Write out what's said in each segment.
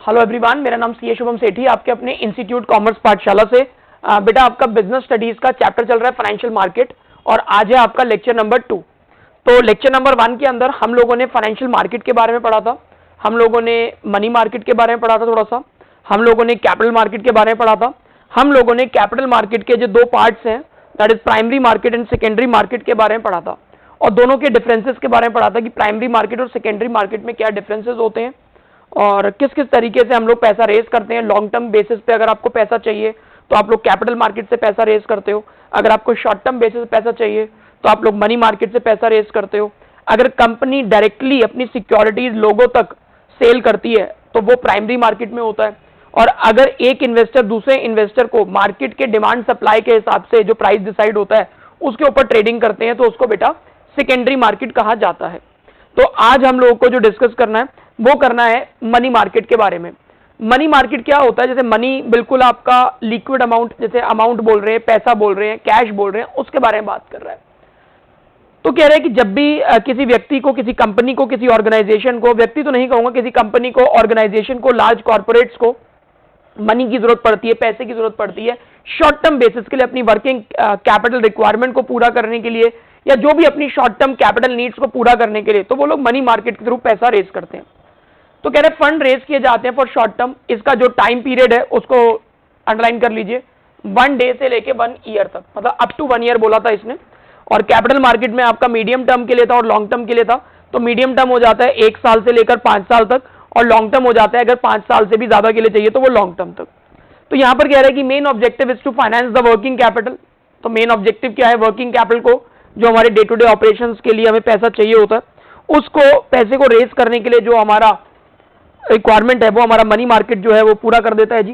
Hello everyone, मेरा नाम CA Shubham सेठी, आपके अपने इंस्टीट्यूट कॉमर्स पाठशाला से। बेटा आपका बिजनेस स्टडीज का चैप्टर चल रहा है फाइनेंशियल मार्केट और आज है आपका लेक्चर नंबर 2। तो लेक्चर नंबर 1 के अंदर हम लोगों ने फाइनेंशियल मार्केट के बारे में पढ़ा था, हम लोगों ने मनी मार्केट के बारे में पढ़ा था, थोड़ा सा हम लोगों ने कैपिटल मार्केट के बारे में पढ़ा था। हम लोगों ने कैपिटल मार्केट के जो 2 पार्ट्स हैं, that is primary market and secondary market के बारे में पढ़ा था और दोनों के डिफरेंसेस के बारे में पढ़ा था कि प्राइमरी मार्केट और सेकेंडरी मार्केट में क्या डिफरेंसेस होते हैं और किस किस तरीके से हम लोग पैसा रेज करते हैं। लॉन्ग टर्म बेसिस पे अगर आपको पैसा चाहिए तो आप लोग कैपिटल मार्केट से पैसा रेज करते हो, अगर आपको शॉर्ट टर्म बेसिस पे पैसा चाहिए तो आप लोग मनी मार्केट से पैसा रेज करते हो। अगर कंपनी डायरेक्टली अपनी सिक्योरिटीज लोगों तक सेल करती है तो वो प्राइमरी मार्केट में होता है, और अगर एक इन्वेस्टर दूसरे इन्वेस्टर को मार्केट के डिमांड सप्लाई के हिसाब से जो प्राइस डिसाइड होता है उसके ऊपर ट्रेडिंग करते हैं तो उसको बेटा सेकेंडरी मार्केट कहा जाता है। तो आज हम लोगों को जो डिस्कस करना है वो करना है मनी मार्केट के बारे में। मनी मार्केट क्या होता है? जैसे मनी बिल्कुल आपका लिक्विड अमाउंट, जैसे अमाउंट बोल रहे हैं, पैसा बोल रहे हैं, कैश बोल रहे हैं, उसके बारे में बात कर रहा है। तो कह रहे हैं कि जब भी किसी व्यक्ति को, किसी कंपनी को, किसी ऑर्गेनाइजेशन को, व्यक्ति तो नहीं कहूंगा, किसी कंपनी को, ऑर्गेनाइजेशन को, लार्ज कॉर्पोरेट्स को मनी की जरूरत पड़ती है, पैसे की जरूरत पड़ती है शॉर्ट टर्म बेसिस के लिए, अपनी वर्किंग कैपिटल रिक्वायरमेंट को पूरा करने के लिए या जो भी अपनी शॉर्ट टर्म कैपिटल नीड्स को पूरा करने के लिए, तो वो लोग मनी मार्केट के थ्रू पैसा रेज करते हैं। तो कह रहे फंड रेज किए जाते हैं फॉर शॉर्ट टर्म। इसका जो टाइम पीरियड है उसको अंडरलाइन कर लीजिए, 1 डे से लेके 1 ईयर तक, मतलब अप टू 1 ईयर बोला था इसने। और कैपिटल मार्केट में आपका मीडियम टर्म के लिए था और लॉन्ग टर्म के लिए था। तो मीडियम टर्म हो जाता है 1 साल से लेकर 5 साल तक, और लॉन्ग टर्म हो जाता है अगर 5 साल से भी ज्यादा के लिए चाहिए तो वो लॉन्ग टर्म तक। तो यहां पर कह रहे हैं कि main objective is to finance the working capital. तो मेन ऑब्जेक्टिव क्या है? वर्किंग कैपिटल को, जो हमारे डे टू डे ऑपरेशंस के लिए हमें पैसा चाहिए होता है, उसको, पैसे को रेज करने के लिए जो हमारा रिक्वायरमेंट है वो हमारा मनी मार्केट जो है वो पूरा कर देता है जी।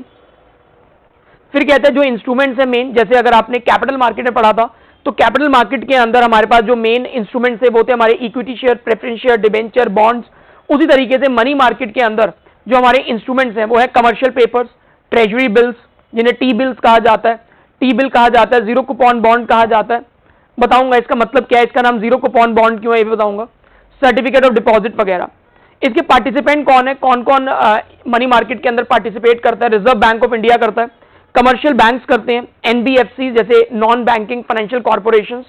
फिर कहते हैं जो इंस्ट्रूमेंट्स है मेन, जैसे अगर आपने कैपिटल मार्केट में पढ़ा था तो कैपिटल मार्केट के अंदर हमारे पास जो मेन इंस्ट्रूमेंट्स है वो होते हैं हमारे equity share, preference share, debenture, bonds. उसी तरीके से मनी मार्केट के अंदर जो हमारे इंस्ट्रूमेंट्स हैं वो है कमर्शियल पेपर्स, ट्रेजरी बिल्स, जिन्हें टी बिल्स कहा जाता है, टी बिल कहा जाता है, जीरो कूपन बॉन्ड कहा जाता है। बताऊंगा इसका मतलब क्या है, इसका नाम जीरो कूपन बॉन्ड क्यों है ये भी बताऊंगा, सर्टिफिकेट ऑफ डिपॉजिट वगैरह। इसके पार्टिसिपेंट कौन है, कौन कौन मनी मार्केट के अंदर पार्टिसिपेट करता है? रिजर्व बैंक ऑफ इंडिया करता है, कमर्शियल बैंक्स करते हैं, एनबीएफसी जैसे non banking financial corporations.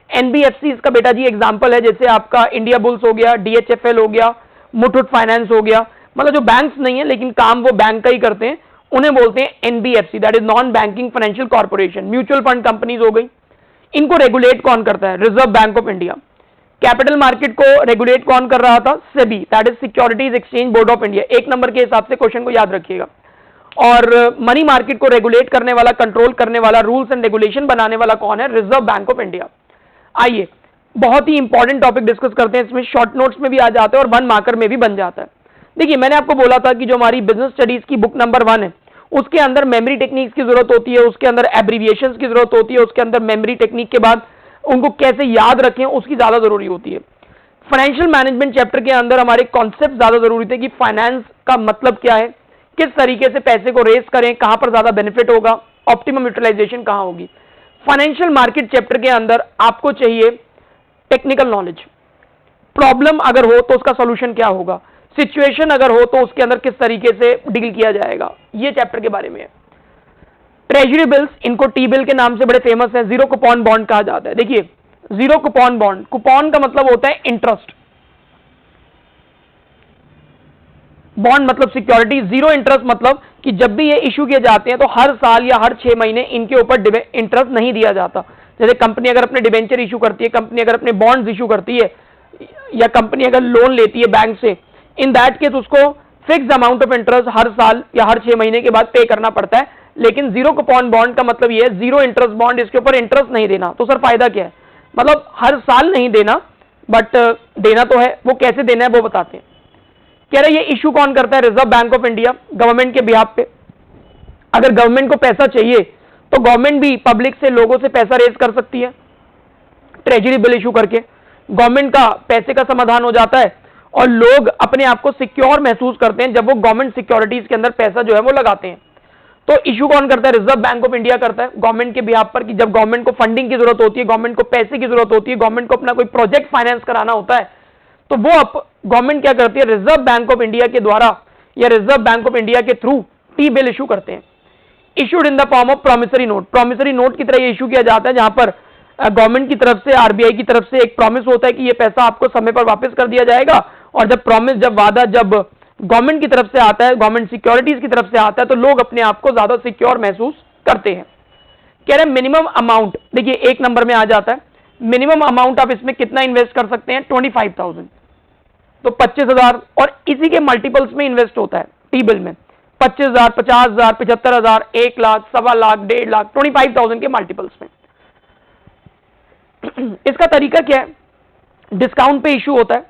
NBFC इसका बेटा जी एग्जांपल है, जैसे आपका इंडिया बुल्स हो गया, डीएचएफएल हो गया, मुथूट फाइनेंस हो गया। मतलब जो बैंक्स नहीं है लेकिन काम वो बैंक का ही करते हैं, उन्हें बोलते हैं NBFC, that is non banking financial corporation. Mutual fund companies हो गई, इनको रेगुलेट कौन करता है? Reserve bank of India. Capital market को रेगुलेट कौन कर रहा था? SEBI, that is securities exchange board of India. 1 number के हिसाब से क्वेश्चन को याद रखिएगा। और मनी मार्केट को रेगुलेट करने वाला, कंट्रोल करने वाला, रूल्स एंड रेगुलेशन बनाने वाला कौन है? Reserve bank of India. आइए बहुत ही इंपॉर्टेंट टॉपिक डिस्कस करते हैं, इसमें शॉर्ट नोट्स में भी आ जाता है और 1 मार्कर में भी बन जाता है। देखिए मैंने आपको बोला था कि जो हमारी बिजनेस स्टडीज की बुक नंबर 1 है उसके अंदर मेमोरी टेक्निक्स की जरूरत होती है, उसके अंदर एब्रीविएशंस की जरूरत होती है, उसके अंदर मेमोरी टेक्निक के बाद उनको कैसे याद रखें उसकी ज्यादा जरूरी होती है। फाइनेंशियल मैनेजमेंट चैप्टर के अंदर हमारे कॉन्सेप्ट ज्यादा जरूरी थे कि फाइनेंस का मतलब क्या है, किस तरीके से पैसे को रेज करें, कहां पर ज्यादा बेनिफिट होगा, ऑप्टिमम यूटिलाइजेशन कहां होगी। फाइनेंशियल मार्केट चैप्टर के अंदर आपको चाहिए टेक्निकल नॉलेज, प्रॉब्लम अगर हो तो उसका सॉल्यूशन क्या होगा, सिचुएशन अगर हो तो उसके अंदर किस तरीके से डील किया जाएगा, ये चैप्टर के बारे में है। ट्रेजरी बिल्स, इनको टी बिल के नाम से बड़े फेमस है, जीरो कूपन बॉन्ड कहा जाता है। देखिए जीरो कूपन बॉन्ड, कूपन का मतलब होता है इंटरेस्ट, बॉन्ड मतलब सिक्योरिटी, जीरो इंटरेस्ट मतलब कि जब भी ये इश्यू किए जाते हैं तो हर साल या हर 6 महीने इनके ऊपर इंटरेस्ट नहीं दिया जाता। जैसे कंपनी अगर अपने डिबेंचर इशू करती है, कंपनी अगर अपने बॉन्ड्स इशू करती है, या कंपनी अगर लोन लेती है बैंक से, इन दैट केस उसको फिक्स अमाउंट ऑफ इंटरेस्ट हर साल या हर 6 महीने के बाद पे करना पड़ता है। लेकिन जीरो कूपन बॉन्ड का मतलब ये है जीरो इंटरेस्ट बॉन्ड, इसके ऊपर इंटरेस्ट नहीं देना। तो सर फायदा क्या है? मतलब हर साल नहीं देना, बट देना तो है, वो कैसे देना है वो बताते हैं। कह रहे ये इशू कौन करता है? Reserve bank of India, government के बिहाफ पे। अगर गवर्नमेंट को पैसा चाहिए तो गवर्नमेंट भी पब्लिक से, लोगों से पैसा रेज कर सकती है, ट्रेजरी बिल इशू करके गवर्नमेंट का पैसे का समाधान हो जाता है और लोग अपने आप को सिक्योर महसूस करते हैं जब वो गवर्नमेंट सिक्योरिटीज के अंदर पैसा जो है वो लगाते हैं। तो इशू कौन करता है? रिजर्व बैंक ऑफ इंडिया करता है गवर्नमेंट के बिहाफ पर, कि जब गवर्नमेंट को फंडिंग की जरूरत होती है, गवर्नमेंट को पैसे की जरूरत होती है, गवर्नमेंट को अपना कोई प्रोजेक्ट फाइनेंस कराना होता है, तो वो गवर्नमेंट क्या करती है? रिजर्व बैंक ऑफ इंडिया के द्वारा या रिजर्व बैंक ऑफ इंडिया के थ्रू टी बिल इशू करते हैं। Issued in the form of promissory note, promissory note की तरह ये इशू किया जाता है जहां पर गवर्नमेंट की तरफ से, आरबीआई की तरफ से एक प्रॉमिस होता है कि ये पैसा आपको समय पर वापस कर दिया जाएगा। और जब प्रॉमिस, जब वादा, जब गवर्नमेंट की तरफ से आता है, गवर्नमेंट सिक्योरिटीज की तरफ से आता है, तो लोग अपने आप को ज्यादा सिक्योर महसूस करते हैं। कह रहे हैं मिनिमम अमाउंट, देखिए एक नंबर में आ जाता है मिनिमम अमाउंट, आप इसमें कितना इन्वेस्ट कर सकते हैं, 25,000, तो 25,000, और इसी के मल्टीपल्स में इन्वेस्ट होता है टी बिल में, 25,000, 50,000, 75,000, 1 लाख, 1.25 लाख, 1.5 लाख, 25,000 के मल्टीपल्स में। इसका तरीका क्या है, डिस्काउंट पे इशू होता है,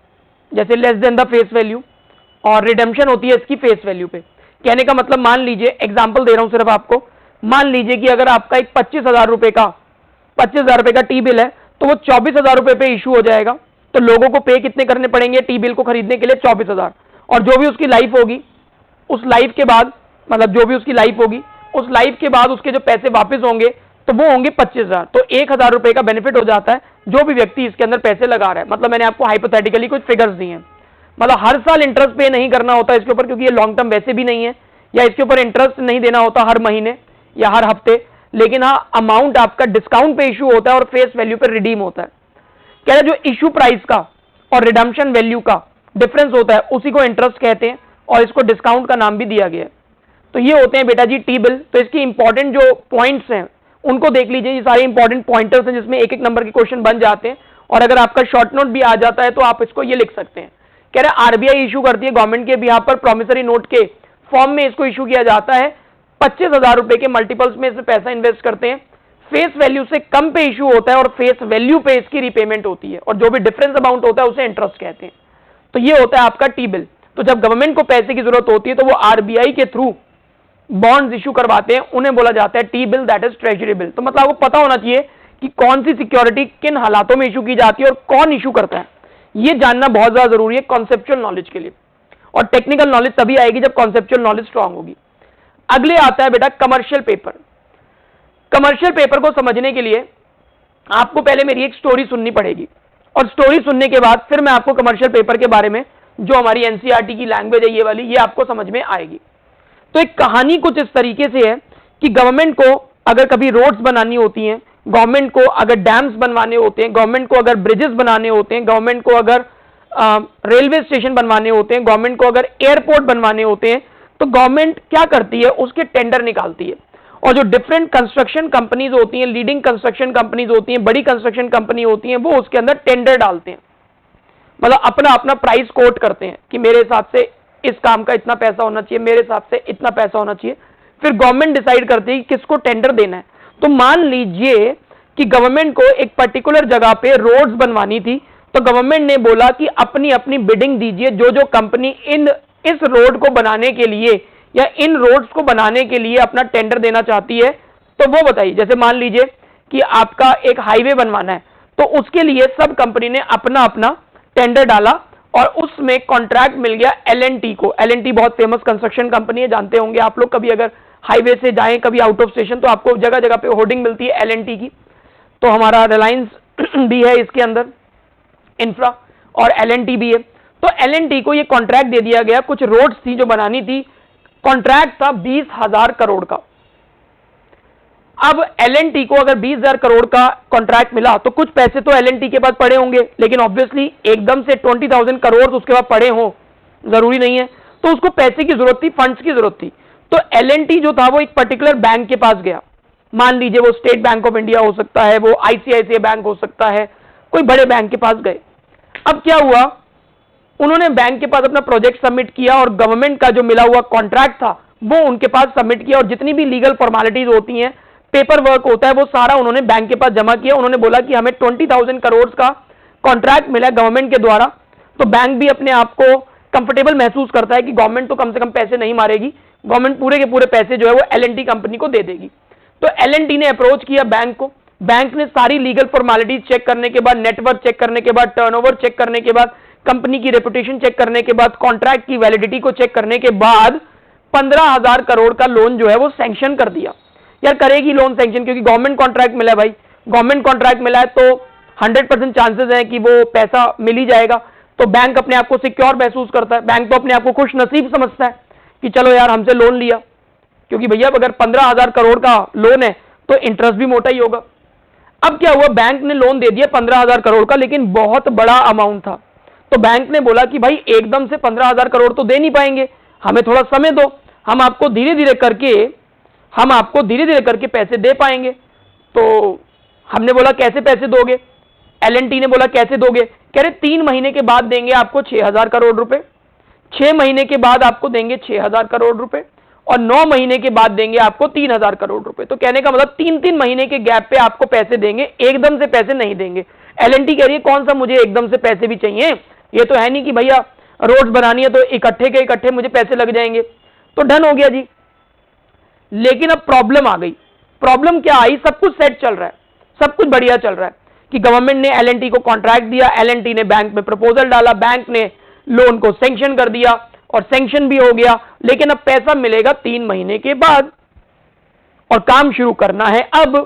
जैसे less than the face value, और रिडेम्पशन होती है इसकी फेस वैल्यू पे। कहने का मतलब, मान लीजिए, एग्जांपल दे रहा हूं सिर्फ आपको, मान लीजिए कि अगर आपका एक 25,000 रुपए का टी बिल है, तो वो 24,000 रुपए पे इशू हो जाएगा। तो लोगों को पे कितने करने पड़ेंगे टी बिल को खरीदने के लिए, 24,000, और जो भी उसकी लाइफ होगी, उस लाइफ के बाद, मतलब जो भी उसकी लाइफ होगी, उस लाइफ के बाद उसके जो पैसे वापस होंगे तो वो होंगे 25,000। तो 1,000 रुपए का बेनिफिट हो जाता है जो भी व्यक्ति इसके अंदर पैसे लगा रहा है। मतलब मैंने आपको हाइपोथेटिकली कुछ फिगर्स दिए हैं, मतलब हर साल इंटरेस्ट पे नहीं करना होता इसके ऊपर, क्योंकि ये लॉन्ग टर्म वैसे भी नहीं है, या इसके ऊपर इंटरेस्ट नहीं देना होता हर महीने या हर हफ्ते, लेकिन हाँ अमाउंट आपका डिस्काउंट पे इशू होता है और फेस वैल्यू पे रिडीम होता है। कह रहे जो इशू प्राइस का और रिडम्पशन वैल्यू का डिफरेंस होता है उसी को इंटरेस्ट कहते हैं, और इसको डिस्काउंट का नाम भी दिया गया है। तो ये होते हैं बेटा जी टी बिल। तो इसकी इंपॉर्टेंट जो पॉइंट्स हैं उनको देख लीजिए, ये सारे इंपॉर्टेंट पॉइंटर्स हैं जिसमें एक एक नंबर के क्वेश्चन बन जाते हैं, और अगर आपका शॉर्ट नोट भी आ जाता है तो आप इसको ये लिख सकते हैं। कह रहे आरबीआई इशू करती है गवर्नमेंट के बिहाफ पर, प्रॉमिसरी नोट के फॉर्म में इसको इशू किया जाता है, 25,000 रुपए के मल्टीपल्स में इसमें पैसा इन्वेस्ट करते हैं, फेस वैल्यू से कम पे इशू होता है और फेस वैल्यू पे इसकी रिपेमेंट होती है, और जो भी डिफरेंस अमाउंट होता है उसे इंटरेस्ट कहते हैं। तो ये होता है आपका टी बिल। तो जब गवर्नमेंट को पैसे की जरूरत होती है तो वो आरबीआई के थ्रू बॉन्ड्स इशू करवाते हैं, उन्हें बोला जाता है T bill, that is treasury bill. तो मतलब आपको पता होना चाहिए कि कौन सी सिक्योरिटी किन हालातों में इशू की जाती है और कौन इशू करता है, ये जानना बहुत ज्यादा जरूरी है कॉन्सेप्चुअल नॉलेज के लिए, और टेक्निकल नॉलेज तभी आएगी जब कॉन्सेप्चुअल नॉलेज स्ट्रांग होगी। अगले आता है बेटा कमर्शियल पेपर। कमर्शियल पेपर को समझने के लिए आपको पहले मेरी एक स्टोरी सुननी पड़ेगी, और स्टोरी सुनने के बाद फिर मैं आपको कमर्शियल पेपर के बारे में, जो हमारी एनसीईआरटी की लैंग्वेज है ये वाली, ये आपको समझ में आएगी। तो एक कहानी कुछ इस तरीके से है कि गवर्नमेंट को अगर कभी रोड्स बनानी होती हैं, गवर्नमेंट को अगर डैम्स बनवाने होते हैं, गवर्नमेंट को अगर ब्रिजेस बनाने होते हैं, गवर्नमेंट को अगर रेलवे स्टेशन बनवाने होते हैं, गवर्नमेंट को अगर एयरपोर्ट बनवाने होते हैं, तो गवर्नमेंट क्या करती है, उसके टेंडर निकालती है, और जो डिफरेंट कंस्ट्रक्शन कंपनीज होती हैं, लीडिंग कंस्ट्रक्शन कंपनीज होती हैं, बड़ी कंस्ट्रक्शन कंपनी होती हैं, वो उसके अंदर टेंडर डालते हैं, मतलब अपना अपना प्राइस कोट करते हैं कि मेरे हिसाब से इस काम का इतना पैसा होना चाहिए, मेरे हिसाब से इतना पैसा होना चाहिए। फिर गवर्नमेंट डिसाइड करती है कि किसको टेंडर देना है। तो मान लीजिए कि गवर्नमेंट को एक पर्टिकुलर जगह पे रोड्स बनवानी थी, तो गवर्नमेंट ने बोला कि अपनी अपनी बिडिंग दीजिए, जो जो कंपनी इस रोड को बनाने के लिए या इन रोड्स को बनाने के लिए अपना टेंडर देना चाहती है, तो वो बताइए। जैसे मान लीजिए कि आपका एक हाईवे बनवाना है, तो उसके लिए सब कंपनी ने अपना अपना टेंडर डाला, और उसमें कॉन्ट्रैक्ट मिल गया L&T को। L&T बहुत फेमस कंस्ट्रक्शन कंपनी है, जानते होंगे आप लोग, कभी अगर हाईवे से जाएं कभी आउट ऑफ स्टेशन तो आपको जगह जगह पे होर्डिंग मिलती है L&T की। तो हमारा रिलायंस भी है इसके अंदर इंफ्रा, और L&T भी है। तो L&T को ये कॉन्ट्रैक्ट दे दिया गया, कुछ रोड्स थी जो बनानी थी, कॉन्ट्रैक्ट था 20,000 करोड़ का। अब L&T को अगर 20,000 करोड़ का कॉन्ट्रैक्ट मिला तो कुछ पैसे तो L&T के पास पड़े होंगे, लेकिन ऑब्वियसली एकदम से 20,000 करोड़ उसके पास पड़े हो जरूरी नहीं है, तो उसको पैसे की जरूरत थी, फंड्स की जरूरत थी। तो L&T जो था वो एक पर्टिकुलर बैंक के पास गया, मान लीजिए वो स्टेट बैंक ऑफ इंडिया हो सकता है, वो ICICI बैंक हो सकता है, कोई बड़े बैंक के पास गए। अब क्या हुआ, उन्होंने बैंक के पास अपना प्रोजेक्ट सबमिट किया, और गवर्नमेंट का जो मिला हुआ कॉन्ट्रैक्ट था वो उनके पास सबमिट किया, और जितनी भी लीगल फॉर्मेलिटीज होती हैं, पेपर वर्क होता है, वो सारा उन्होंने बैंक के पास जमा किया। उन्होंने बोला कि हमें 20,000 करोड़ का कॉन्ट्रैक्ट मिला गवर्नमेंट के द्वारा। तो बैंक भी अपने आप को कंफर्टेबल महसूस करता है कि गवर्नमेंट तो कम से कम पैसे नहीं मारेगी, गवर्नमेंट पूरे के पूरे पैसे जो है वो L&T कंपनी को दे देगी। तो L&T ने अप्रोच किया बैंक को, बैंक ने सारी लीगल फॉर्मेलिटीज चेक करने के बाद, नेटवर्क चेक करने के बाद, टर्नओवर चेक करने के बाद, कंपनी की रेपुटेशन चेक करने के बाद, कॉन्ट्रैक्ट की वैलिडिटी को चेक करने के बाद 15,000 करोड़ का लोन जो है वो सैंक्शन कर दिया। यार करेगी लोन सैंक्शन, क्योंकि गवर्नमेंट कॉन्ट्रैक्ट मिला है भाई, गवर्नमेंट कॉन्ट्रैक्ट मिला है तो 100% चांसेस है कि वो पैसा मिल ही जाएगा। तो बैंक अपने आप को सिक्योर महसूस करता है, बैंक तो अपने आप को खुश नसीब समझता है। कि चलो यार हमसे लोन लिया, क्योंकि भैया अगर 15,000 करोड़ का लोन है तो इंटरेस्ट भी मोटा ही होगा। अब क्या हुआ, बैंक ने लोन दे दिया 15,000 करोड़ का, लेकिन बहुत बड़ा अमाउंट था। तो बैंक ने बोला कि भाई एकदम से 15,000 करोड़ तो दे नहीं पाएंगे, हमें थोड़ा समय दो, हम आपको धीरे धीरे करके पैसे दे पाएंगे। तो हमने बोला कैसे पैसे दोगे? L&T ने बोला कैसे दोगे? कह रहे 3 महीने के बाद देंगे आपको 6,000 करोड़ रुपए, 6 महीने के बाद आपको देंगे 6,000 करोड़ रुपए, और 9 महीने के बाद देंगे आपको 3,000 करोड़ रुपए। तो कहने का मतलब 3-3 महीने के गैप पे आपको पैसे देंगे, एकदम से पैसे नहीं देंगे। L&T कह रही है कौन सा मुझे एकदम से पैसे भी चाहिए, ये तो है नहीं कि भैया रोड बनानी है तो इकट्ठे के इकट्ठे मुझे पैसे लग जाएंगे। तो डन हो गया जी। लेकिन अब प्रॉब्लम आ गई। प्रॉब्लम क्या आई? सब कुछ सेट चल रहा है, सब कुछ बढ़िया चल रहा है कि गवर्नमेंट ने L&T को कॉन्ट्रैक्ट दिया, L&T ने बैंक में प्रपोजल डाला, बैंक ने लोन को सैंक्शन कर दिया और सैंक्शन भी हो गया। लेकिन अब पैसा मिलेगा 3 महीने के बाद और काम शुरू करना है अब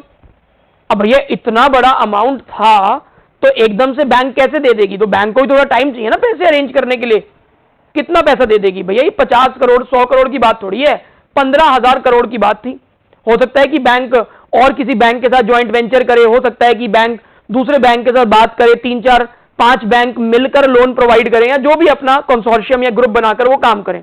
भैया इतना बड़ा अमाउंट था तो एकदम से बैंक कैसे दे देगी? तो बैंक को भी थोड़ा टाइम चाहिए ना पैसे अरेंज करने के लिए। कितना पैसा दे देगी भैया? ये 50 करोड़ 100 करोड़ की बात थोड़ी है, 15,000 करोड़ की बात थी। हो सकता है कि बैंक और किसी बैंक के साथ ज्वाइंट वेंचर करे, हो सकता है कि बैंक दूसरे बैंक के साथ बात करे, 3-4-5 बैंक मिलकर लोन प्रोवाइड करें, या जो भी अपना कंसोर्शियम या ग्रुप बनाकर वो काम करें।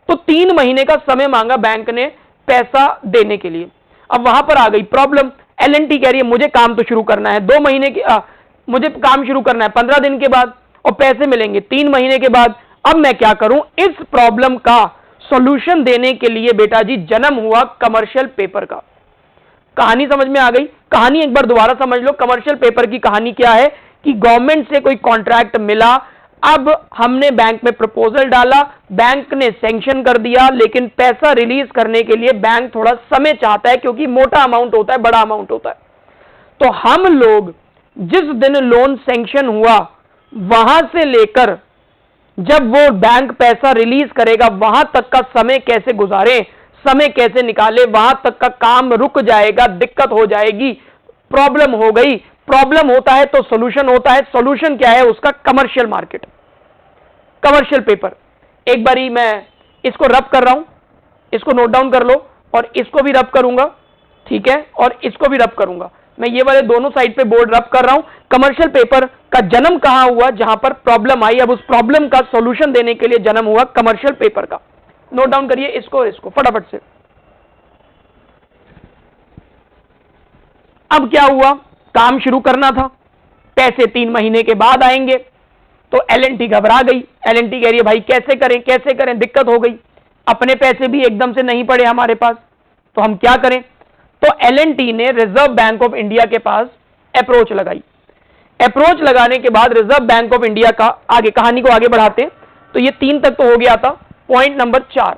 तो 3 महीने का समय मांगा बैंक ने पैसा देने के लिए। अब वहां पर आ गई प्रॉब्लम। L&T कह रही है मुझे काम तो शुरू करना है 2 महीने के मुझे काम शुरू करना है 15 दिन के बाद और पैसे मिलेंगे 3 महीने के बाद। अब मैं क्या करूं? इस प्रॉब्लम का सॉल्यूशन देने के लिए बेटा जी जन्म हुआ कमर्शियल पेपर का। कहानी समझ में आ गई? कहानी एक बार दोबारा समझ लो। कमर्शियल पेपर की कहानी क्या है कि गवर्नमेंट से कोई कॉन्ट्रैक्ट मिला, अब हमने बैंक में प्रपोजल डाला, बैंक ने सैंक्शन कर दिया, लेकिन पैसा रिलीज करने के लिए बैंक थोड़ा समय चाहता है क्योंकि मोटा अमाउंट होता है, बड़ा अमाउंट होता है। तो हम लोग जिस दिन लोन सैंक्शन हुआ वहां से लेकर जब वो बैंक पैसा रिलीज करेगा वहां तक का समय कैसे गुजारें, समय कैसे निकाले, वहां तक का काम रुक जाएगा, दिक्कत हो जाएगी, प्रॉब्लम हो गई। प्रॉब्लम होता है तो सॉल्यूशन होता है। सॉल्यूशन क्या है उसका? Commercial market, commercial paper. एक बारी मैं इसको रब कर रहा हूं, इसको नोट डाउन कर लो, और इसको भी रब करूंगा, ठीक है, और इसको भी रब करूंगा। मैं ये वाले दोनों साइड पे बोर्ड रब कर रहा हूं। कमर्शियल पेपर का जन्म कहां हुआ? जहां पर प्रॉब्लम आई। अब उस प्रॉब्लम का सॉल्यूशन देने के लिए जन्म हुआ कमर्शियल पेपर का। नोट डाउन करिए इसको और इसको फटाफट से। अब क्या हुआ? काम शुरू करना था, पैसे 3 महीने के बाद आएंगे। तो L&T घबरा गई। L&T कह रही है भाई कैसे करें, कैसे करें, दिक्कत हो गई, अपने पैसे भी एकदम से नहीं पड़े हमारे पास, तो हम क्या करें? तो L&T ने रिजर्व बैंक ऑफ इंडिया के पास अप्रोच लगाई। अप्रोच लगाने के बाद रिजर्व बैंक ऑफ इंडिया का, आगे कहानी को आगे बढ़ाते हैं, तो ये 3 तक तो हो गया था। पॉइंट नंबर 4,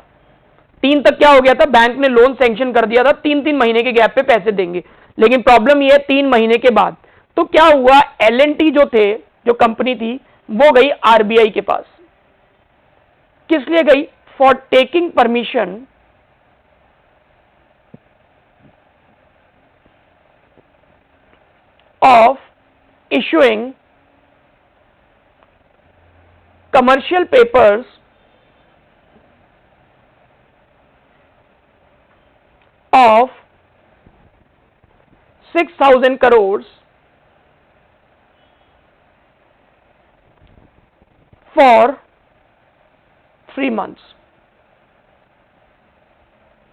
3 तक क्या हो गया था? बैंक ने लोन सैंक्शन कर दिया था, 3-3 महीने के गैप पे पैसे देंगे। लेकिन प्रॉब्लम ये है 3 महीने के बाद। तो क्या हुआ? L&T जो कंपनी थी वो गई RBI के पास। किस लिए गई? For taking permission of issuing commercial papers of 6,000 crores for 3 months।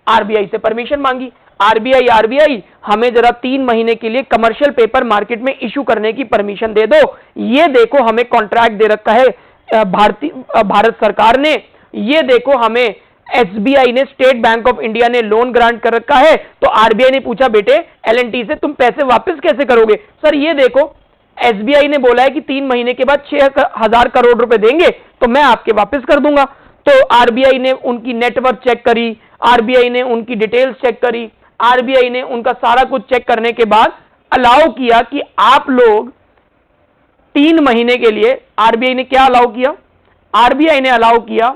RBI से परमिशन मांगी। RBI हमें जरा 3 महीने के लिए कमर्शियल पेपर मार्केट में इशू करने की परमिशन दे दो। ये देखो हमें कॉन्ट्रैक्ट दे रखा है भारत सरकार ने, ये देखो हमें SBI ने, स्टेट बैंक ऑफ इंडिया ने लोन ग्रांट कर रखा है। तो RBI ने पूछा बेटे L&T से तुम पैसे वापस कैसे करोगे? सर ये देखो SBI ने बोला है कि 3 महीने के बाद 6,000 करोड़ रुपए देंगे तो मैं आपके वापस कर दूंगा। तो RBI ने उनकी नेटवर्क चेक करी, RBI ने उनकी डिटेल्स चेक करी, RBI ने उनका सारा कुछ चेक करने के बाद अलाउ किया कि आप लोग 3 महीने के लिए, RBI ने क्या अलाउ किया? RBI ने अलाउ किया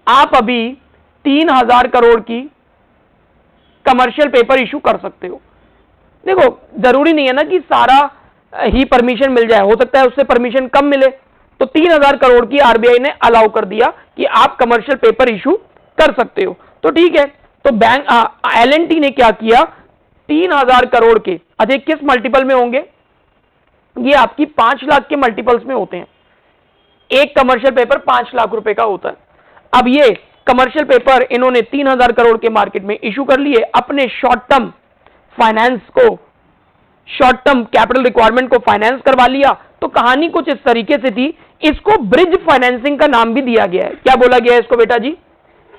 आप अभी 3,000 करोड़ की कमर्शियल पेपर इशू कर सकते हो। देखो जरूरी नहीं है ना कि सारा ही परमिशन मिल जाए, हो सकता है उससे परमिशन कम मिले। तो 3,000 करोड़ की RBI ने अलाउ कर दिया कि आप कमर्शियल पेपर इशू कर सकते हो। तो ठीक है, तो बैंक L&T ने क्या किया, 3000 करोड़ के, अच्छा किस मल्टीपल में होंगे, ये आपकी 5 लाख के मल्टीपल्स में होते हैं। एक कमर्शियल पेपर 5 लाख रुपए का होता है। अब ये कमर्शियल पेपर इन्होंने 3000 करोड़ के मार्केट में इशू कर लिए, अपने शॉर्ट टर्म फाइनेंस को, शॉर्ट टर्म कैपिटल रिक्वायरमेंट को फाइनेंस करवा लिया। तो कहानी कुछ इस तरीके से थी। इसको ब्रिज फाइनेंसिंग का नाम भी दिया गया है। क्या बोला गया है इसको बेटा जी,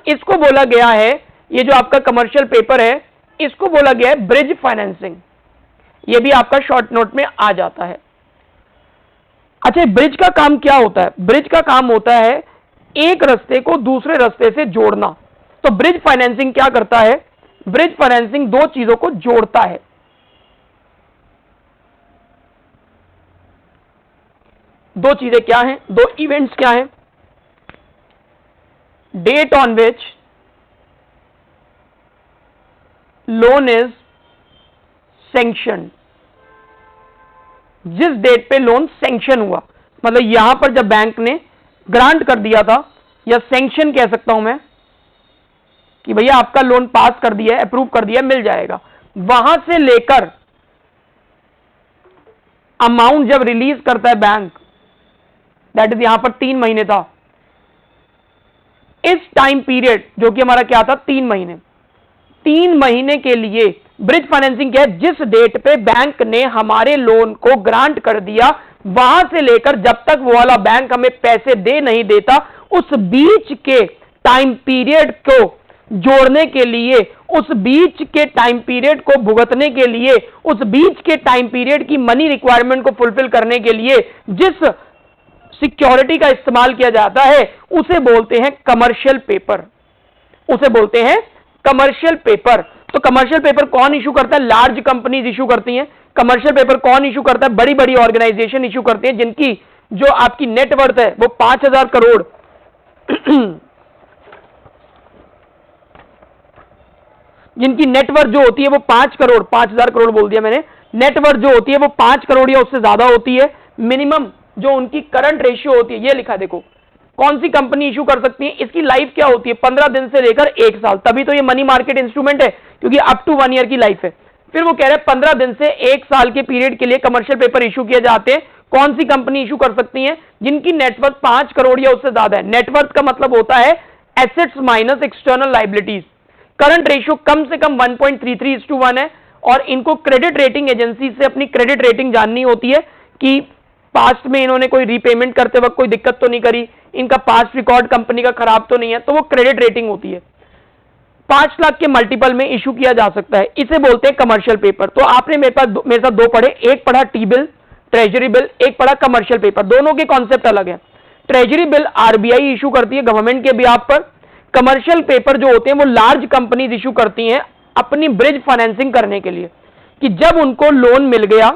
इसको बोला गया है, ये जो आपका कमर्शियल पेपर है इसको बोला गया है ब्रिज फाइनेंसिंग। ये भी आपका शॉर्ट नोट में आ जाता है। अच्छा, ब्रिज का काम क्या होता है, ब्रिज का काम होता है एक रास्ते को दूसरे रास्ते से जोड़ना। तो ब्रिज फाइनेंसिंग क्या करता है, ब्रिज फाइनेंसिंग दो चीजों को जोड़ता है। दो चीजें क्या हैं, दो इवेंट्स क्या हैं, date on which loan is sanction, जिस डेट पे लोन सैंक्शन हुआ, मतलब यहां पर जब बैंक ने ग्रांट कर दिया था, या सैंक्शन कह सकता हूं मैं कि भैया आपका लोन पास कर दिया है, अप्रूव कर दिया है, मिल जाएगा, वहां से लेकर अमाउंट जब रिलीज करता है बैंक, दैट इज यहां पर 3 महीने था, इस टाइम पीरियड जो कि हमारा क्या था 3 महीने, 3 महीने के लिए ब्रिज फाइनेंसिंग क्या है, जिस डेट पे बैंक ने हमारे लोन को ग्रांट कर दिया वहां से लेकर जब तक वो वाला बैंक हमें पैसे दे नहीं देता, उस बीच के टाइम पीरियड को जोड़ने के लिए, उस बीच के टाइम पीरियड को भुगतने के लिए, उस बीच के टाइम पीरियड की मनी रिक्वायरमेंट को फुलफिल करने के लिए जिस सिक्योरिटी का इस्तेमाल किया जाता है उसे बोलते हैं कमर्शियल पेपर, उसे बोलते हैं कमर्शियल पेपर। तो कमर्शियल पेपर कौन इशू करता है, लार्ज कंपनीज इशू करती हैं। कमर्शियल पेपर कौन इशू करता है, बड़ी बड़ी ऑर्गेनाइजेशन इशू करती हैं, जिनकी जो आपकी नेटवर्थ है वो 5000 करोड़ जिनकी नेटवर्थ जो होती है वो 5 करोड़, 5000 करोड़ बोल दिया मैंने, नेटवर्थ जो होती है वो 5 करोड़ या उससे ज्यादा होती है। मिनिमम जो उनकी करंट रेशियो होती है, ये लिखा देखो, कौन सी कंपनी इशू कर सकती है, इसकी लाइफ क्या होती है 15 दिन से लेकर 1 साल, तभी तो ये मनी मार्केट इंस्ट्रूमेंट है, क्योंकि अप टू 1 ईयर की लाइफ है। फिर वो कह रहे हैं 15 दिन से 1 साल के पीरियड के लिए कमर्शियल पेपर इशू किए जाते हैं। कौन सी कंपनी इशू कर सकती है, जिनकी नेटवर्थ 5 करोड़ या उससे ज्यादा है। नेटवर्थ का मतलब होता है assets minus external liabilities. Current ratio कम से कम 1.33:1 है, और इनको क्रेडिट रेटिंग एजेंसी से अपनी क्रेडिट रेटिंग जाननी होती है कि पास्ट में इन्होंने कोई रीपेमेंट करते वक्त कोई दिक्कत तो नहीं करी, इनका पास्ट रिकॉर्ड कंपनी का खराब तो नहीं है, तो वो क्रेडिट रेटिंग होती है। 5 लाख के मल्टीपल में इशू किया जा सकता है, इसे बोलते हैं कमर्शियल पेपर। तो आपने मेरे साथ दो पढ़े, एक पढ़ा टी बिल, ट्रेजरी बिल, एक पढ़ा कमर्शियल पेपर। दोनों के कॉन्सेप्ट अलग है। ट्रेजरी बिल आरबीआई इशू करती है गवर्नमेंट के बिहाफ पर। कमर्शियल पेपर जो होते हैं वो लार्ज कंपनीज इशू करती हैं अपनी ब्रिज फाइनेंसिंग करने के लिए, कि जब उनको लोन मिल गया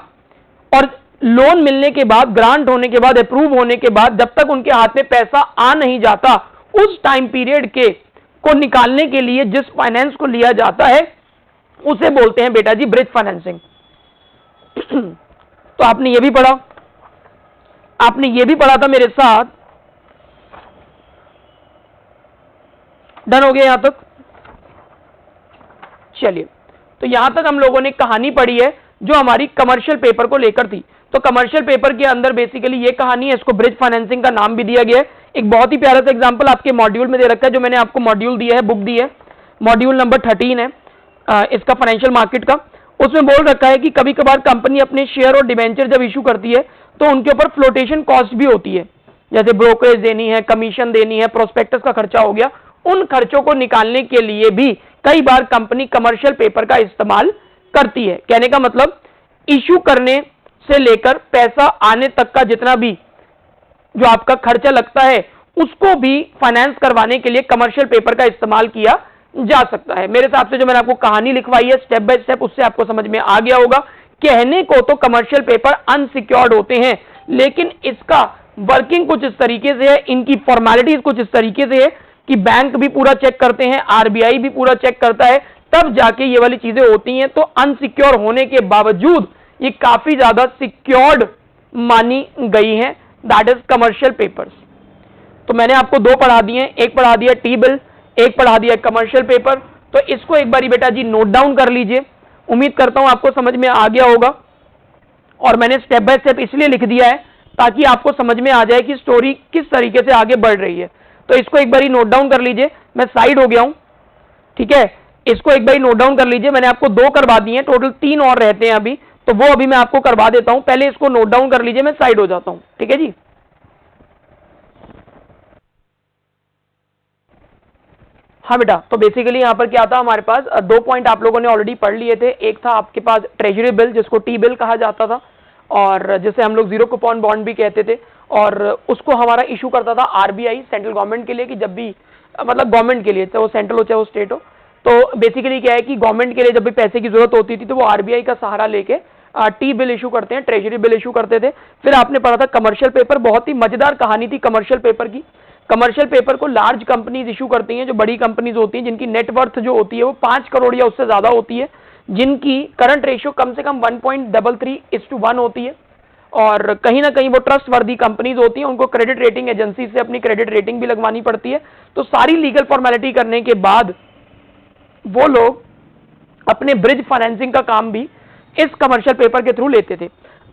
और लोन मिलने के बाद, ग्रांट होने के बाद, अप्रूव होने के बाद, जब तक उनके हाथ में पैसा आ नहीं जाता, उस टाइम पीरियड के को निकालने के लिए जिस फाइनेंस को लिया जाता है उसे बोलते हैं बेटा जी ब्रिज फाइनेंसिंग। तो आपने ये भी पढ़ा, आपने ये भी पढ़ा था मेरे साथ, डन हो गया यहां तक। चलिए, तो यहां तक हम लोगों ने कहानी पढ़ी है जो हमारी कमर्शियल पेपर को लेकर थी। तो कमर्शियल पेपर के अंदर बेसिकली ये कहानी है, इसको ब्रिज फाइनेंसिंग का नाम भी दिया गया है। एक बहुत ही प्यारा सा एग्जांपल आपके मॉड्यूल में दे रखा है, जो मैंने आपको मॉड्यूल दिया है, बुक दी है, मॉड्यूल नंबर 13 है इसका फाइनेंशियल मार्केट का। उसमें बोल रखा है कि कभी कभार कंपनी अपने शेयर और डिबेंचर जब इशू करती है तो उनके ऊपर फ्लोटेशन कॉस्ट भी होती है, जैसे ब्रोकरेज देनी है, कमीशन देनी है, प्रोस्पेक्टस का खर्चा हो गया। उन खर्चों को निकालने के लिए भी कई बार कंपनी कमर्शियल पेपर का इस्तेमाल करती है। कहने का मतलब इशू करने से लेकर पैसा आने तक का जितना भी जो आपका खर्चा लगता है उसको भी फाइनेंस करवाने के लिए कमर्शियल पेपर का इस्तेमाल किया जा सकता है। मेरे हिसाब से जो मैंने आपको कहानी लिखवाई है स्टेप बाय स्टेप, उससे आपको समझ में आ गया होगा। कहने को तो कमर्शियल पेपर अनसिक्योर्ड होते हैं, लेकिन इसका वर्किंग कुछ इस तरीके से है, इनकी फॉर्मेलिटीज कुछ इस तरीके से है कि बैंक भी पूरा चेक करते हैं, आरबीआई भी पूरा चेक करता है, तब जाके ये वाली चीजें होती हैं। तो अनसिक्योर होने के बावजूद ये काफी ज्यादा सिक्योर्ड मानी गई हैं, दैट इज कमर्शियल पेपर्स। तो मैंने आपको दो पढ़ा दिए, एक पढ़ा दिया टी बिल, एक पढ़ा दिया कमर्शियल पेपर। तो इसको एक बारी बेटा जी नोट डाउन कर लीजिए। उम्मीद करता हूं आपको समझ में आ गया होगा, और मैंने स्टेप बाय स्टेप इसलिए लिख दिया है ताकि आपको समझ में आ जाए कि स्टोरी किस तरीके से आगे बढ़ रही है। तो इसको एक बारी नोट डाउन कर लीजिए। मैं साइड हो गया हूं, ठीक है। इसको एक बारी नोट डाउन कर लीजिए। मैंने आपको 2 करवा दिए हैं, टोटल 3 और रहते हैं अभी, तो वो अभी मैं आपको करवा देता हूं। पहले इसको नोट डाउन कर लीजिए, मैं साइड हो जाता हूं, ठीक है जी। हाँ बेटा, तो बेसिकली यहाँ पर क्या था, हमारे पास 2 पॉइंट आप लोगों ने ऑलरेडी पढ़ लिए थे। एक था आपके पास ट्रेजरी बिल, जिसको टी बिल कहा जाता था, और जिसे हम लोग जीरो कूपन बॉन्ड भी कहते थे, और उसको हमारा इशू करता था आरबीआई सेंट्रल गवर्नमेंट के लिए, कि जब भी मतलब गवर्नमेंट के लिए, चाहे वो सेंट्रल हो चाहे वो स्टेट हो, तो बेसिकली क्या है कि गवर्नमेंट के लिए जब भी पैसे की जरूरत होती थी तो वो आरबीआई का सहारा लेके टी बिल इशू करते हैं, ट्रेजरी बिल इशू करते थे। फिर आपने पढ़ा था कमर्शियल पेपर, बहुत ही मजेदार कहानी थी कमर्शियल पेपर की। कमर्शियल पेपर को लार्ज कंपनीज इशू करती हैं, जो बड़ी कंपनीज होती हैं, जिनकी नेटवर्थ जो होती है वो 5 करोड़ या उससे ज्यादा होती है, जिनकी करंट रेशियो कम से कम 1.33:1 होती है, और कहीं ना कहीं वो ट्रस्टवर्दी कंपनीज होती हैं। उनको क्रेडिट रेटिंग एजेंसी से अपनी क्रेडिट रेटिंग भी लगवानी पड़ती है। तो सारी लीगल फॉर्मेलिटी करने के बाद वो लोग अपने ब्रिज फाइनेंसिंग का काम भी इस कमर्शियल पेपर के थ्रू लेते थे।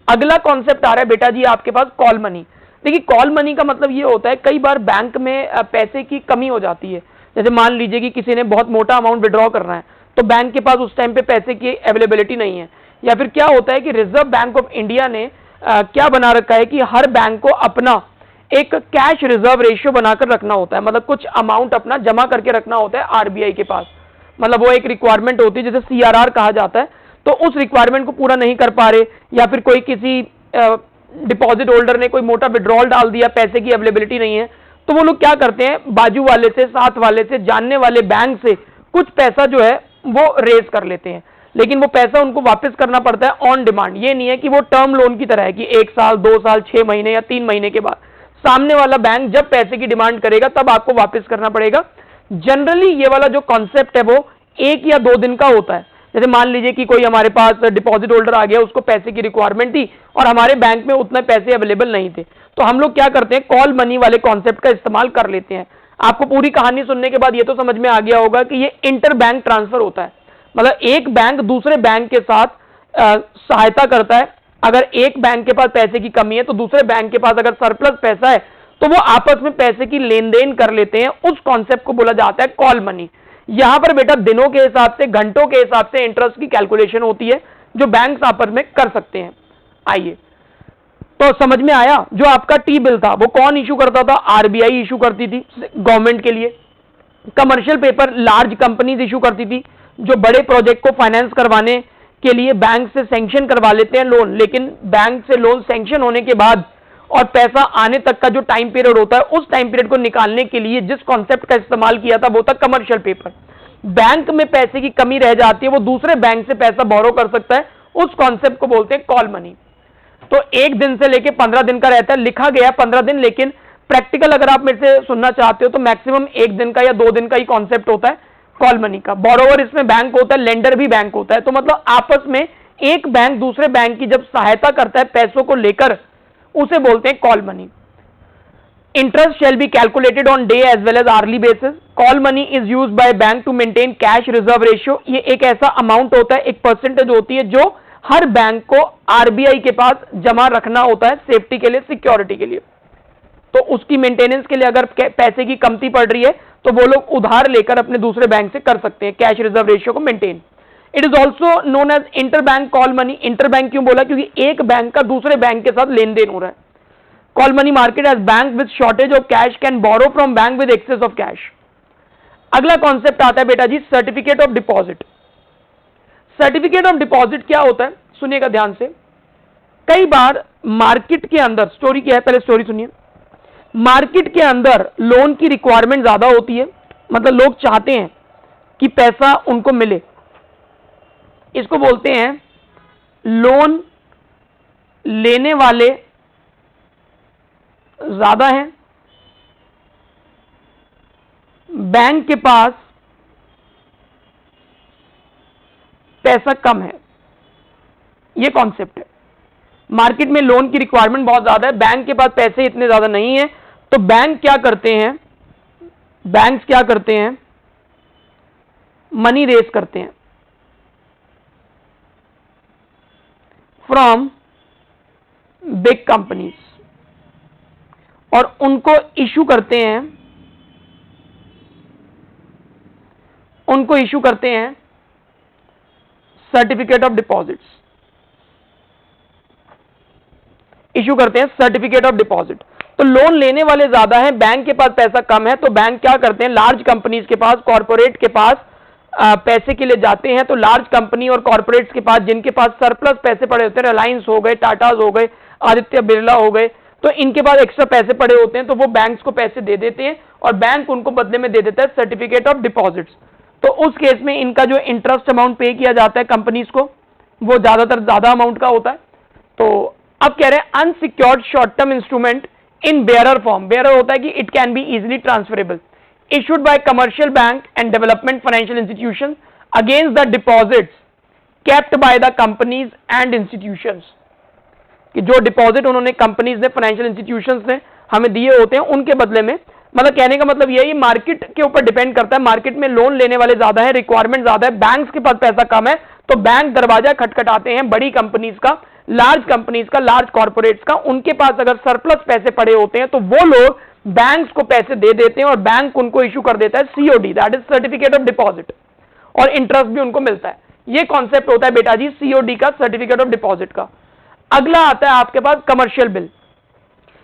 अगला कॉन्सेप्ट आ रहा है बेटा जी आपके पास कॉल मनी। देखिए, कॉल मनी का मतलब ये होता है, कई बार बैंक में पैसे की कमी हो जाती है। जैसे मान लीजिए कि किसी ने बहुत मोटा अमाउंट विड्रॉ करना है, तो बैंक के पास उस टाइम पे पैसे की अवेलेबिलिटी नहीं है। या फिर क्या होता है कि रिजर्व बैंक ऑफ इंडिया ने क्या बना रखा है कि हर बैंक को अपना एक कैश रिजर्व रेशियो बनाकर रखना होता है, मतलब कुछ अमाउंट अपना जमा करके रखना होता है आरबीआई के पास। मतलब वो एक रिक्वायरमेंट होती है, जिसे सीआरआर कहा जाता है। तो उस रिक्वायरमेंट को पूरा नहीं कर पा रहे, या फिर कोई किसी डिपॉजिट होल्डर ने कोई मोटा विड्रॉल डाल दिया, पैसे की अवेलेबिलिटी नहीं है, तो वो लोग क्या करते हैं, बाजू वाले से, साथ वाले से, जानने वाले बैंक से कुछ पैसा जो है वो रेज कर लेते हैं। लेकिन वो पैसा उनको वापस करना पड़ता है ऑन डिमांड। ये नहीं है कि वो टर्म लोन की तरह है कि 1 साल, 2 साल, 6 महीने या 3 महीने के बाद। सामने वाला बैंक जब पैसे की डिमांड करेगा तब आपको वापस करना पड़ेगा। जनरली ये वाला जो कॉन्सेप्ट है वो 1 या 2 दिन का होता है। जैसे मान लीजिए कि कोई हमारे पास डिपॉजिट होल्डर आ गया, उसको पैसे की रिक्वायरमेंट थी और हमारे बैंक में उतने पैसे अवेलेबल नहीं थे, तो हम लोग क्या करते हैं, कॉल मनी वाले कॉन्सेप्ट का इस्तेमाल कर लेते हैं। आपको पूरी कहानी सुनने के बाद ये तो समझ में आ गया होगा कि ये इंटर बैंक ट्रांसफर होता है। मतलब एक बैंक दूसरे बैंक के साथ सहायता करता है। अगर एक बैंक के पास पैसे की कमी है तो दूसरे बैंक के पास अगर सरप्लस पैसा है तो वो आपस में पैसे की लेन देन कर लेते हैं। उस कॉन्सेप्ट को बोला जाता है कॉल मनी। यहां पर बेटा दिनों के हिसाब से, घंटों के हिसाब से इंटरेस्ट की कैलकुलेशन होती है, जो बैंक आपस में कर सकते हैं। आइए, तो समझ में आया। जो आपका टी बिल था वो कौन इशू करता था, आरबीआई इशू करती थी गवर्नमेंट के लिए। Commercial paper large companies issue करती थी, जो बड़े प्रोजेक्ट को फाइनेंस करवाने के लिए बैंक से सैंक्शन करवा लेते हैं लोन। लेकिन बैंक से लोन सैंक्शन होने के बाद और पैसा आने तक का जो टाइम पीरियड होता है, उस टाइम पीरियड को निकालने के लिए जिस कॉन्सेप्ट का इस्तेमाल किया था वो था कमर्शियल पेपर। बैंक में पैसे की कमी रह जाती है, वो दूसरे बैंक से पैसा बोरो कर सकता है, उस कॉन्सेप्ट को बोलते हैं कॉल मनी। तो 1 दिन से लेके 15 दिन का रहता है, लिखा गया 15 दिन, लेकिन प्रैक्टिकल अगर आप मेरे से सुनना चाहते हो तो मैक्सिमम 1 दिन का या 2 दिन का ही कॉन्सेप्ट होता है कॉल मनी का। बोरोवर इसमें बैंक होता है, लेंडर भी बैंक होता है। तो मतलब आपस में एक बैंक दूसरे बैंक की जब सहायता करता है पैसों को लेकर, उसे बोलते हैं call money. Interest shall be calculated on day as well as early basis. Call money is used by bank to maintain cash reserve ratio. ये एक ऐसा अमाउंट होता है, एक परसेंटेज होती है जो हर बैंक को आरबीआई के पास जमा रखना होता है सेफ्टी के लिए, सिक्योरिटी के लिए। तो उसकी मेंटेनेंस के लिए अगर पैसे की कमती पड़ रही है तो वो लोग उधार लेकर अपने दूसरे बैंक से कर सकते हैं कैश रिजर्व रेशियो को maintain. It is also known as inter bank call money. Inter bank क्यों बोला, क्योंकि एक बैंक का दूसरे बैंक के साथ लेन देन हो रहा है। Call money market as bank with shortage of cash can borrow from bank with excess of cash. अगला कॉन्सेप्ट आता है बेटा जी certificate of deposit. Certificate of deposit क्या होता है, सुनिएगा ध्यान से। कई बार मार्केट के अंदर, स्टोरी क्या है, पहले स्टोरी सुनिए। मार्केट के अंदर लोन की रिक्वायरमेंट ज्यादा होती है, मतलब लोग चाहते हैं कि पैसा उनको मिले। इसको बोलते हैं लोन लेने वाले ज्यादा हैं, बैंक के पास पैसा कम है। यह कॉन्सेप्ट है। मार्केट में लोन की रिक्वायरमेंट बहुत ज्यादा है, बैंक के पास पैसे इतने ज्यादा नहीं है, तो बैंक्स क्या करते हैं, मनी रेज करते हैं फ्रॉम बिग कंपनीज और उनको इशू करते हैं सर्टिफिकेट ऑफ डिपॉजिट्स, इशू करते हैं सर्टिफिकेट ऑफ डिपॉजिट। तो लोन लेने वाले ज्यादा हैं, बैंक के पास पैसा कम है, तो बैंक क्या करते हैं, लार्ज कंपनीज के पास, कॉर्पोरेट के पास पैसे के लिए जाते हैं। तो लार्ज कंपनी और कॉर्पोरेट्स के पास, जिनके पास सरप्लस पैसे पड़े होते हैं, रिलायंस हो गए, टाटाज हो गए, आदित्य बिरला हो गए, तो इनके पास एक्स्ट्रा पैसे पड़े होते हैं, तो वो बैंक्स को पैसे दे देते हैं और बैंक उनको बदले में दे देता है सर्टिफिकेट ऑफ डिपॉजिट्स। तो उस केस में इनका जो इंटरेस्ट अमाउंट पे किया जाता है कंपनीज को, वो ज्यादातर ज्यादा अमाउंट का होता है। तो अब कह रहे हैं unsecured short term instrument in bearer form, bearer होता है कि it can be easily transferable, issued by commercial bank and development financial institutions against the deposits kept by the companies and institutions, कि जो डिपॉजिट उन्होंने companies ने, financial institutions ने हमें दिए होते हैं, उनके बदले में। मतलब कहने का मतलब यही, मार्केट के ऊपर डिपेंड करता है, मार्केट में लोन लेने वाले ज्यादा है, रिक्वायरमेंट ज्यादा है, बैंक्स के पास पैसा कम है, तो बैंक दरवाजा खटखटाते हैं बड़ी कंपनीज का, लार्ज कंपनीज का, लार्ज कॉर्पोरेट्स का। उनके पास अगर सरप्लस पैसे पड़े होते हैं तो वो लोग बैंक्स को पैसे दे देते हैं और बैंक उनको इशू कर देता है COD, that is certificate of deposit, और इंटरेस्ट भी उनको मिलता है। ये कॉन्सेप्ट होता है बेटा जी सीओडी का, सर्टिफिकेट ऑफ डिपॉजिट का। अगला आता है आपके पास कमर्शियल बिल।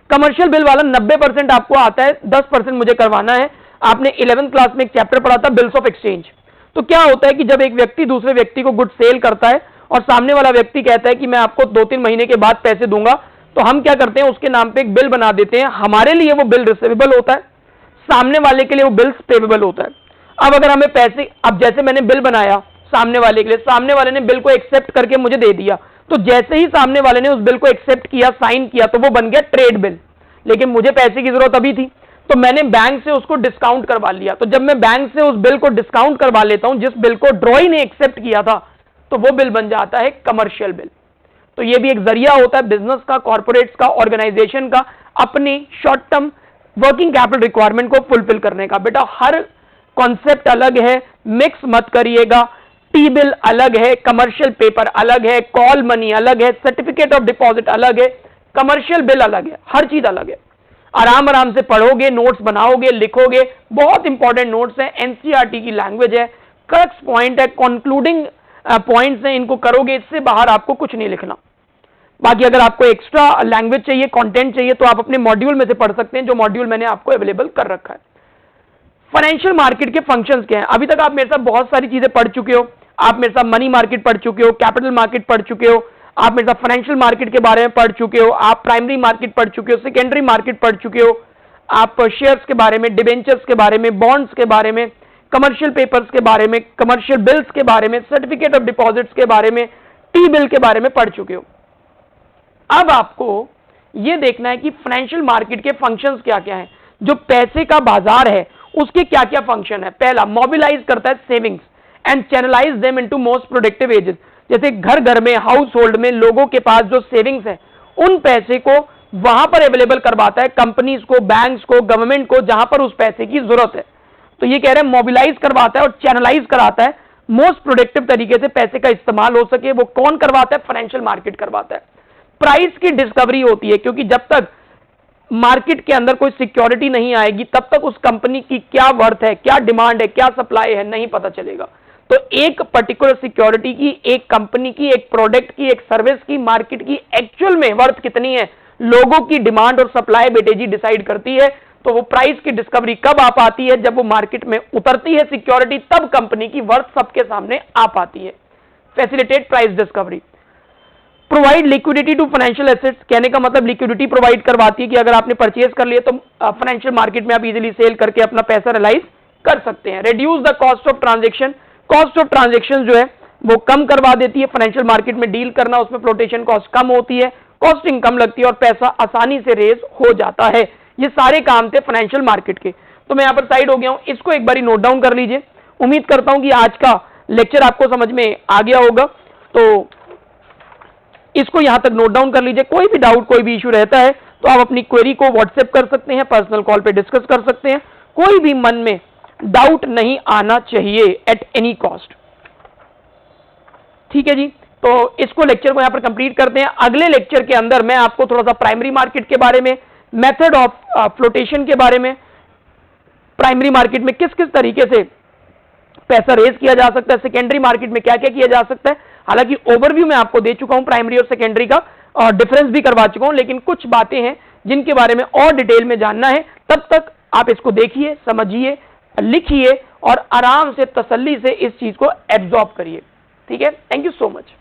कमर्शियल बिल वाला 90% आपको आता है, 10% मुझे करवाना है। आपने 11th क्लास में एक चैप्टर पढ़ा था बिल्स ऑफ एक्सचेंज। तो क्या होता है कि जब एक व्यक्ति दूसरे व्यक्ति को गुड सेल करता है और सामने वाला व्यक्ति कहता है कि मैं आपको 2-3 महीने के बाद पैसे दूंगा, तो हम क्या करते हैं, उसके नाम पे एक बिल बना देते हैं। हमारे लिए वो बिल रिसीवेबल होता है, सामने वाले के लिए वो बिल पेबल होता है। अब अगर हमें पैसे, अब जैसे मैंने बिल बनाया सामने वाले के लिए, सामने वाले ने बिल को एक्सेप्ट करके मुझे दे दिया, तो जैसे ही सामने वाले ने उस बिल को एक्सेप्ट किया, साइन किया, तो वो बन गया ट्रेड बिल। लेकिन मुझे पैसे की जरूरत अभी थी, तो मैंने बैंक से उसको डिस्काउंट करवा लिया। तो जब मैं बैंक से उस बिल को डिस्काउंट करवा लेता हूं, जिस बिल को ड्रॉई ने एक्सेप्ट किया था, तो वो बिल बन जाता है कमर्शियल बिल। तो ये भी एक जरिया होता है बिजनेस का, कॉर्पोरेट्स का, ऑर्गेनाइजेशन का, अपनी short term working capital requirement को फुलफिल करने का। बेटा हर कॉन्सेप्ट अलग है, मिक्स मत करिएगा। टी बिल अलग है, कमर्शियल पेपर अलग है, कॉल मनी अलग है, सर्टिफिकेट ऑफ डिपॉजिट अलग है, कमर्शियल बिल अलग है, हर चीज अलग है। आराम आराम से पढ़ोगे, नोट्स बनाओगे, लिखोगे, बहुत इंपॉर्टेंट नोट्स है, एनसीईआरटी की लैंग्वेज है, क्रक्स पॉइंट है, कंक्लूडिंग पॉइंट्स हैं, इनको करोगे, इससे बाहर आपको कुछ नहीं लिखना। बाकी अगर आपको एक्स्ट्रा लैंग्वेज चाहिए, कंटेंट चाहिए, तो आप अपने मॉड्यूल में से पढ़ सकते हैं, जो मॉड्यूल मैंने आपको अवेलेबल कर रखा है। फाइनेंशियल मार्केट के फंक्शंस क्या हैं? अभी तक आप मेरे साथ बहुत सारी चीजें पढ़ चुके हो। आप मेरे साथ मनी मार्केट पढ़ चुके हो, कैपिटल मार्केट पढ़ चुके हो, आप मेरे साथ फाइनेंशियल मार्केट के बारे में पढ़ चुके हो, आप प्राइमरी मार्केट पढ़ चुके हो, सेकेंडरी मार्केट पढ़ चुके हो, आप शेयर्स के बारे में, डिबेंचर्स के बारे में, बॉन्ड्स के बारे में, कमर्शियल पेपर्स के बारे में, कमर्शियल बिल्स के बारे में, सर्टिफिकेट ऑफ डिपॉजिट्स के बारे में, टी बिल के बारे में पढ़ चुके हो। अब आपको यह देखना है कि फाइनेंशियल मार्केट के फंक्शंस क्या क्या हैं। जो पैसे का बाजार है उसके क्या क्या फंक्शन है। पहला, मोबिलाइज करता है savings and channelise them into most productive ages. जैसे घर घर में, हाउस होल्ड में लोगों के पास जो सेविंग्स है, उन पैसे को वहां पर अवेलेबल करवाता है, कंपनीज को, बैंक्स को, गवर्नमेंट को, जहां पर उस पैसे की जरूरत है। तो ये कह रहे हैं मोबिलाइज करवाता है और चैनलाइज कराता है, मोस्ट प्रोडक्टिव तरीके से पैसे का इस्तेमाल हो सके। वो कौन करवाता है? फाइनेंशियल मार्केट करवाता है। प्राइस की डिस्कवरी होती है, क्योंकि जब तक मार्केट के अंदर कोई सिक्योरिटी नहीं आएगी, तब तक उस कंपनी की क्या वर्थ है, क्या डिमांड है, क्या सप्लाई है, नहीं पता चलेगा। तो एक पर्टिकुलर सिक्योरिटी की, एक कंपनी की, एक प्रोडक्ट की, एक सर्विस की, मार्केट की एक्चुअल में वर्थ कितनी है, लोगों की डिमांड और सप्लाई बेटे जी डिसाइड करती है। तो वो प्राइस की डिस्कवरी कब आ पाती है? जब वो मार्केट में उतरती है सिक्योरिटी, तब कंपनी की वर्थ सबके सामने आ पाती है। Facilitate price discovery. Provide liquidity to financial assets, कहने का मतलब लिक्विडिटी प्रोवाइड करवाती है कि अगर आपने परचेज कर लिया तो फाइनेंशियल मार्केट में आप इजीली सेल करके अपना पैसा रियलाइज कर सकते हैं। Reduce the cost of transaction, cost of transaction जो है वो कम करवा देती है। फाइनेंशियल मार्केट में डील करना, उसमें फ्लोटेशन कॉस्ट कम होती है, कॉस्टिंग कम लगती है और पैसा आसानी से रेज हो जाता है। ये सारे काम थे फाइनेंशियल मार्केट के। तो मैं यहां पर साइड हो गया हूं, इसको एक बारी नोट डाउन कर लीजिए। उम्मीद करता हूं कि आज का लेक्चर आपको समझ में आ गया होगा, तो इसको यहां तक नोट डाउन कर लीजिए। कोई भी डाउट, कोई भी इश्यू रहता है तो आप अपनी क्वेरी को व्हाट्सएप कर सकते हैं, पर्सनल कॉल पे डिस्कस कर सकते हैं। कोई भी मन में डाउट नहीं आना चाहिए एट एनी कॉस्ट। ठीक है जी, तो इसको लेक्चर को यहां पर कंप्लीट करते हैं। अगले लेक्चर के अंदर मैं आपको थोड़ा सा प्राइमरी मार्केट के बारे में, मेथड ऑफ फ्लोटेशन के बारे में, प्राइमरी मार्केट में किस किस तरीके से पैसा रेज किया जा सकता है, सेकेंडरी मार्केट में क्या क्या किया जा सकता है। हालांकि ओवरव्यू मैं आपको दे चुका हूं प्राइमरी और सेकेंडरी का, और डिफरेंस भी करवा चुका हूं, लेकिन कुछ बातें हैं जिनके बारे में और डिटेल में जानना है। तब तक आप इसको देखिए, समझिए, लिखिए और आराम से तसल्ली से इस चीज को एब्जॉर्ब करिए। ठीक है, थैंक यू सो मच।